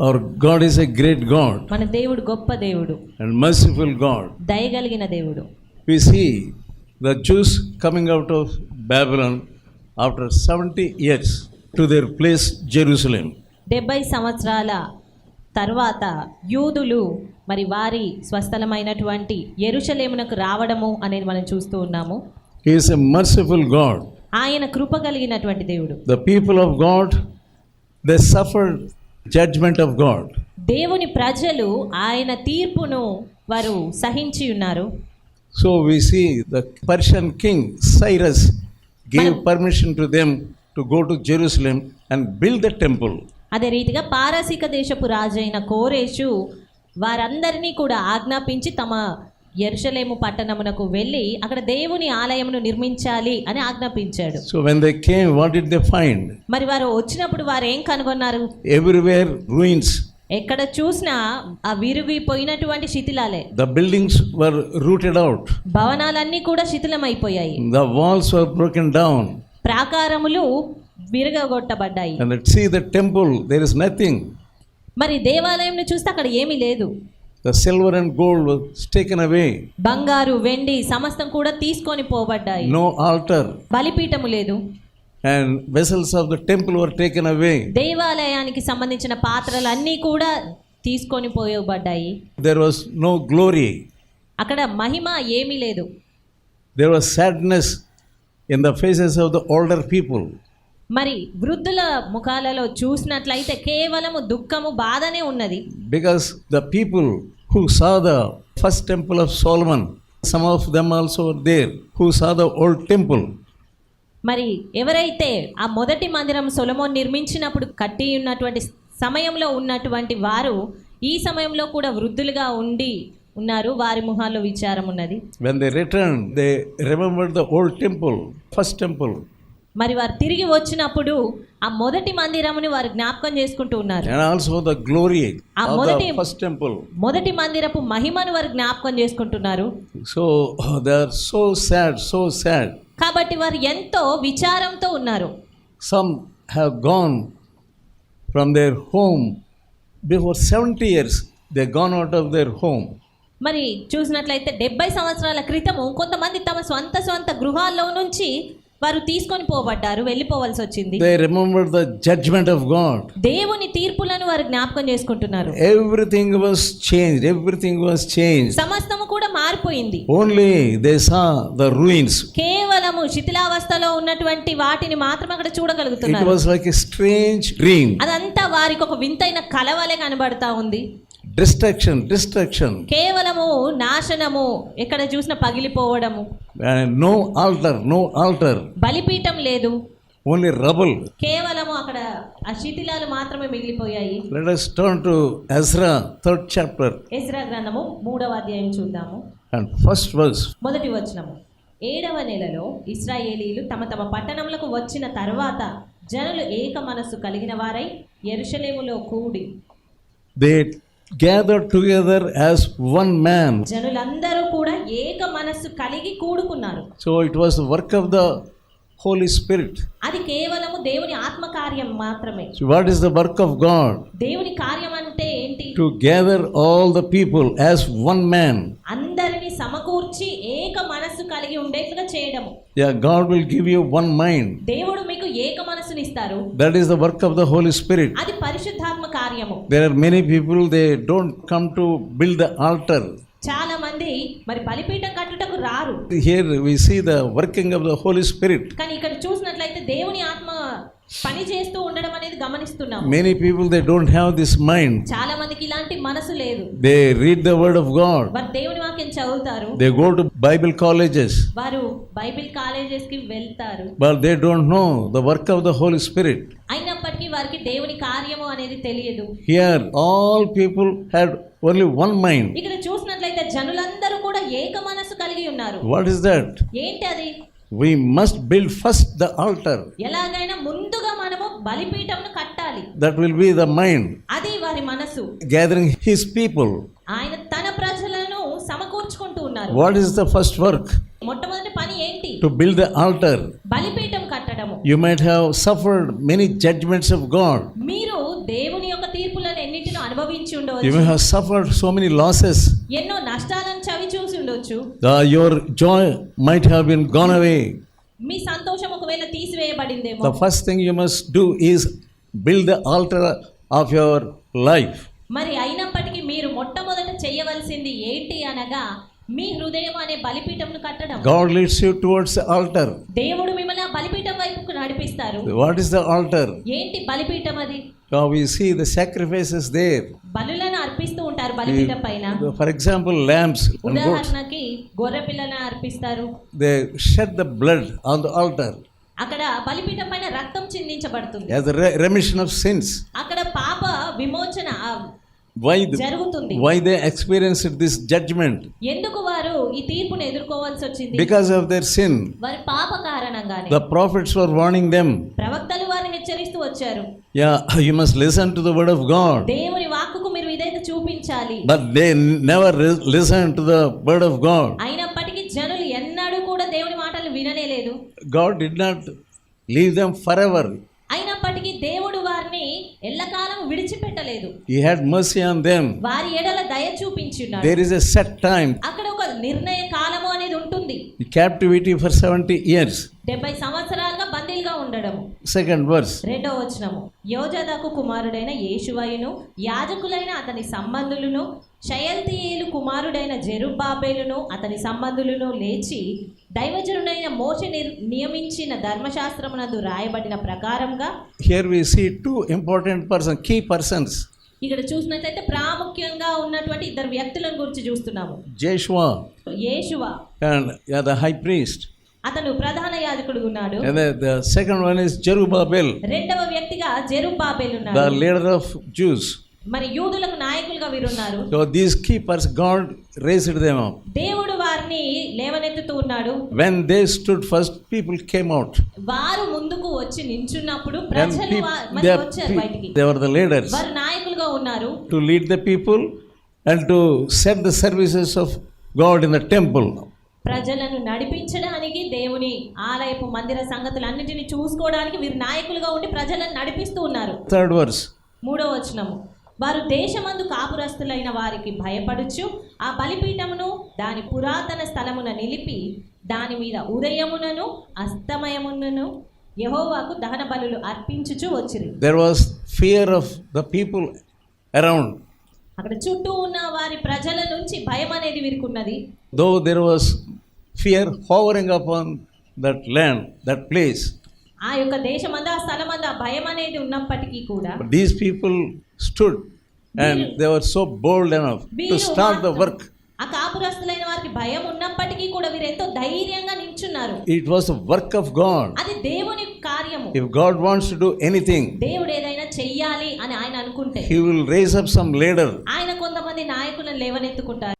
Our God is a great God మన దేవుడు గొప్ప దేవుడు, and merciful God. దయగలిగిన దేవుడు. We see the Jews coming out of Babylon after 70 years to their place Jerusalem. 70 సంవత్సరాల తర్వాత యూదులు మరి వారి స్వస్థలమైనటువంటి యెరూషలేమునకు రావడము అనేది మనం చూస్తూ ఉన్నాము. He is a merciful God. ఆయన కృప కలిగినటువంటి దేవుడు. The people of God, they suffered judgment of God. దేవుని ప్రజలు ఆయన తీర్పును వారు సహించి ఉన్నారు. So we see the Persian king Cyrus gave permission to them to go to Jerusalem and build the temple. అదే రీతిగా పారసీక దేశపు రాజైన కోరేషు వారందరినీ కూడా ఆజ్ఞాపించి తమ యెరూషలేము పట్టణమునకు వెళ్ళి అక్కడ దేవుని ఆలయమును నిర్మించాలి అని ఆజ్ఞాపించాడు. So when they came, what did they find? మరి వారు వచ్చినప్పుడు వారు ఏం కనుగొన్నారు? Everywhere ruins. ఎక్కడ చూసినా ఆ విరిగిపోయినటువంటి శిథిలాలే. The buildings were rooted out. భవనాలన్నీ కూడా శిథిలమైపోయాయి. The walls were broken down. ప్రాకారములు విరగొట్టబడ్డాయి. And let's see the temple, there is nothing. మరి దేవాలయంను చూస్తే అక్కడ ఏమీ లేదు. The silver and gold was taken away. బంగారు వెండి సమస్తం కూడా తీసుకొని పోబడ్డాయి. No altar. బలిపీఠము లేదు. And vessels of the temple were taken away. దేవాలయానికి సంబంధించిన పాత్రలన్నీ కూడా తీసుకొని పోయబడ్డాయి. There was no glory. అక్కడ మహిమ ఏమీ లేదు. There was sadness in the faces of the older people. మరి వృద్ధుల ముఖాలలో చూసినట్లయితే కేవలము దుఃఖము బాధనే ఉన్నది. Because the people who saw the first temple of Solomon, some of them also were there who saw the old temple. మరి ఎవరైతే ఆ మొదటి మందిరం సొలొమోను నిర్మించినప్పుడు కట్టి ఉన్నటువంటి సమయంలో ఉన్నటువంటి వారు ఈ సమయంలో కూడా వృద్ధులుగా ఉన్నారు. వారి ముఖాల్లో విచారం ఉన్నది. When they returned, they remembered the old temple, first temple. మరి వారు తిరిగి వచ్చినప్పుడు ఆ మొదటి మందిరముని వారు జ్ఞాపకం చేసుకుంటూ ఉన్నారు. And also the glory of the first temple. మొదటి మందిరపు మహిమను వారు జ్ఞాపకం చేసుకుంటున్నారు. So they are so sad. కాబట్టి వారు ఎంతో విచారంతో ఉన్నారు. Some have gone from their home before 70 years. They gone out of their home. మరి చూసినట్లయితే 70 సంవత్సరాల క్రితము కొంతమంది తమ స్వంత గృహాల్లో నుంచి వారు తీసుకొని పోబడ్డారు, వెళ్ళిపోవాల్సి వచ్చింది. They remember the judgment of God. దేవుని తీర్పులను వారు జ్ఞాపకం చేసుకుంటున్నారు. Everything was changed. సమస్తము కూడా మారిపోయింది. Only they saw the ruins. కేవలము శిథిలావస్థలో ఉన్నటువంటి వాటిని మాత్రం అక్కడ చూడగలుగుతున్నారు. It was like a strange dream. అదంతా వారికి ఒక వింతైన కలవలే కనబడతా ఉంది. Destruction. కేవలము నాశనము, ఎక్కడ చూసినా పగిలిపోవడము. No altar. బలిపీఠం లేదు. Only rubble. కేవలము అక్కడ ఆ శిథిలాలు మాత్రమే మిగిలిపోయాయి. Let us turn to Ezra 3rd chapter. Ezra గ్రంథము 3వ అధ్యాయం చూద్దాము. And first verse. మొదటి వచనము. 7వ నెలలో ఇశ్రాయేలీయులు తమ పట్టణములకు వచ్చిన తర్వాత జనులు ఏక మనస్సు కలిగిన వారై యెరూషలేములో కూడి They gathered together as one man. జనులందరూ కూడా ఏక మనస్సు కలిగి కూడుకున్నారు. So it was the work of the Holy Spirit. అది కేవలము దేవుని ఆత్మ కార్యం మాత్రమే. So what is the work of God? దేవుని కార్యం అంటే ఏంటి? To gather all the people as one man. అందరిని సమకూర్చి ఏక మనస్సు కలిగి ఉండేట్లుగా చేయడము. Yeah, God will give you one mind. దేవుడు మీకు ఏక మనస్సుని ఇస్తారు. That is the work of the Holy Spirit. అది పరిశుద్ధాత్మ కార్యము. There are many people, they don't come to build the altar. చాలా మంది మరి బలిపీఠం కట్టుటకు రారు. Here we see the working of the Holy Spirit. కానీ ఇక్కడ చూసినట్లయితే దేవుని ఆత్మ పని చేస్తూ ఉండడం అనేది గమనిస్తున్నాం. Many people, they don't have this mind. చాలా మందికి ఇలాంటి మనసు లేదు. They read the word of God. వారు దేవుని వాక్యం చదువుతారు. They go to Bible colleges. వారు బైబిల్ కాలేజెస్ కి వెళ్తారు. But they don't know the work of the Holy Spirit. అయినప్పటికీ వారికి దేవుని కార్యము అనేది తెలియదు. Here all people had only one mind. ఇక్కడ చూసినట్లయితే జనులందరూ కూడా ఏక మనస్సు కలిగి ఉన్నారు. What is that? ఏంటి అది? We must build first the altar. ఎలాగైనా ముందుగా మనము బలిపీఠమును కట్టాలి. That will be the mind. అది వారి మనసు. Gathering his people. ఆయన తన ప్రజలను సమకూర్చుకుంటూ ఉన్నారు. What is the first work? మొట్టమొదటి పని ఏంటి? To build the altar. బలిపీఠం కట్టడము. You might have suffered many judgments of God. మీరు దేవుని యొక్క తీర్పులను ఎన్నిటినో అనుభవించి You ఉండవచ్చు, may have suffered so many losses. ఎన్నో nashtaలను చవి చూసి ఉండొచ్చు. Your joy might have been gone away. మీ సంతోషం ఒకవేళ తీసివేయబడిందేమో. The first thing you must do is build the altar of your life. మరి అయినప్పటికీ మీరు మొట్టమొదట చేయవలసింది ఏంటి అనగా మీ హృదయం అనే బలిపీఠంను కట్టడం. God leads you towards the altar. దేవుడు మిమ్మల్ని ఆ బలిపీఠం వైపుకు నడిపిస్తారు. What is the altar? ఏంటి బలిపీఠం అది? Now we see the sacrifices there. బలులను అర్పిస్తూ ఉంటారు బలిపీఠం పైన. For example, lambs and goats. ఉదాహరణకి గొర్రె పిల్లను అర్పిస్తారు. They shed the blood on the altar అక్కడ బలిపీఠం పైన రక్తం చిందించబడుతుంది. as a remission of sins. అక్కడ పాప విమోచన జరుగుతుంది. Why they experienced this judgment? ఎందుకు వారు ఈ తీర్పును ఎదుర్కోవాల్సి వచ్చింది? Because of their sin. వారి పాప కారణంగానే. The prophets were warning them. ప్రవక్తలు వారిని హెచ్చరిస్తూ వచ్చారు. Yeah, you must listen to the word of God. దేవుని వాక్కుకు మీరు విధేయత చూపించాలి. But they never listened to the word of God. అయినప్పటికీ జనులు ఎన్నడూ కూడా దేవుని మాటలు వినలేదు. God did not leave them forever. అయినప్పటికీ దేవుడు వారిని ఎల్లకాలం విడిచిపెట్టలేదు. He had mercy on them. వారి ఎడల దయ చూపించున్నాడు. There is a set time. అక్కడ ఒక నిర్ణయ కాలము అనేది ఉంటుంది. Captivity for 70 years. 70 సంవత్సరాలుగా బందీలుగా ఉండడం. Second verse. 2వ వచనము. యోజాదాకు కుమారుడైన యేషువయును యాజకులైన అతని సంబంధులను షయల్తీయేలు కుమారుడైన జెరుబ్బాబెలును అతని సంబంధులను లేచి దైవజనుడైన మోషే నియమించిన ధర్మశాస్త్రమునందు రాయబడిన ప్రకారంగా. Here we see two important persons, key persons. ఇక్కడ చూసినట్లయితే ప్రాముఖ్యంగా ఉన్నటువంటి ఇద్దరు వ్యక్తులను గురించి చూస్తున్నాము. Joshua Yeshua and the high priest. అతను ప్రధాన యాజకుడు ఉన్నాడు. And the second one is Zerubbabel, రెండవ వ్యక్తిగా జెరుబ్బాబెలు the ఉన్నాడు. leader of Jews. మరి యూదులకు నాయకులుగా వీరున్నారు. So these keepers, God raised them up. దేవుడు వారిని లేవనెత్తుతూ ఉన్నాడు. When they stood first, people came out. వారు ముందుకు వచ్చి నించున్నప్పుడు ప్రజలు వచ్చారు బయటికి. They were the leaders వారు నాయకులుగా ఉన్నారు. to lead the people and to set the services of God in the temple. ప్రజలను నడిపించడానికి దేవుని ఆలయపు మందిర సంగతులన్నిటిని చూసుకోవడానికి వీరు నాయకులుగా ఉండి ప్రజలను నడిపిస్తూ ఉన్నారు. Third verse. 3వ వచనము. వారు దేశమందు కాపురస్తులైన వారికి భయపడుచు ఆ బలిపీఠమును దాని పురాతన స్థలమున నిలిపి దాని మీద ఉదయమునను అస్తమయమునను యెహోవాకు దహన బలులు అర్పించుచు వచ్చిరి. There was fear of the people around. అక్కడ చుట్టూ ఉన్న వారి ప్రజల నుంచి భయం అనేది వీరికి ఉన్నది. Though there was fear hovering upon that land, that place. ఆ యొక్క దేశమందు ఆ స్థలమందు ఆ భయం అనేది ఉన్నప్పటికీ కూడా But these people stood and they were so bold enough to start the work. ఆ కాపురస్తులైన వారికి భయం ఉన్నప్పటికీ కూడా వీరు ఎంతో ధైర్యంగా నిల్చున్నారు. It was a work of God. అది దేవుని కార్యము. If God wants to do anything, దేవుడు ఏదైనా చెయ్యాలి అని ఆయన అనుకుంటే He will raise up some leader. ఆయన కొంతమంది నాయకులను లేవనెత్తుకుంటారు.